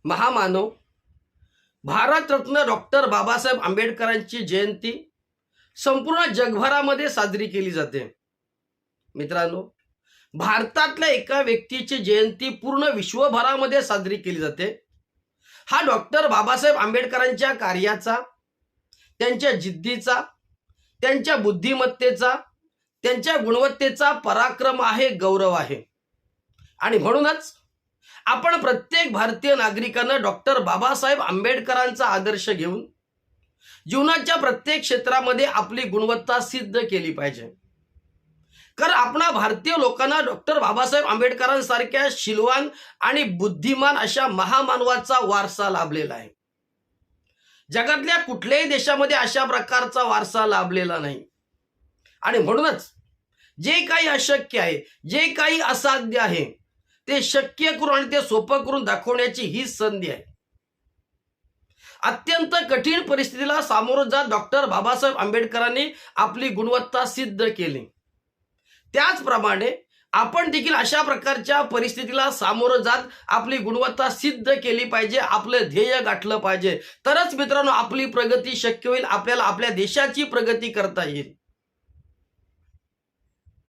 महामानव भारतरत्न डॉक्टर बाबासाहेब आंबेडकरांची जयंती संपूर्ण जगभरामध्ये साजरी केली जाते। मित्रांनो, भारतातल्या एका व्यक्तीची जयंती पूर्ण विश्वभरामध्ये साजरी केली जाते। हा डॉक्टर बाबासाहेब आंबेडकरांच्या कार्याचा, त्यांच्या जिद्दीचा, त्यांच्या बुद्धिमत्तेचा, त्यांच्या गुणवत्तेचा पराक्रम आहे, गौरव आहे। आणि म्हणूनच आपण प्रत्येक भारतीय नागरिकांना डॉक्टर बाबासाहेब आंबेडकरांचा आदर्श घेऊन जीवनाच्या प्रत्येक क्षेत्रामध्ये आपली गुणवत्ता सिद्ध केली पाहिजे। कारण आपणा भारतीय लोकांना डॉक्टर बाबासाहेब आंबेडकरांसारख्या शीलवान आणि बुद्धिमान अशा महामानवाचा वारसा लाभलेला आहे। जगातल्या कुठल्याही देशामध्ये अशा प्रकारचा वारसा लाभलेला नाही। आणि म्हणूनच जे काही अशक्य आहे, जे काही असाध्य आहे, ते शक्य करून आणि ते सोपं करून दाखवण्याची ही संधी आहे। अत्यंत कठीण परिस्थितीला सामोरं जात डॉक्टर बाबासाहेब आंबेडकरांनी आपली गुणवत्ता सिद्ध केली। त्याचप्रमाणे आपण देखील अशा प्रकारच्या परिस्थितीला सामोरं जात आपली गुणवत्ता सिद्ध केली पाहिजे, आपलं ध्येय गाठलं पाहिजे। तरच मित्रांनो आपली प्रगती शक्य होईल, आपल्याला आपल्या देशाची प्रगती करता येईल।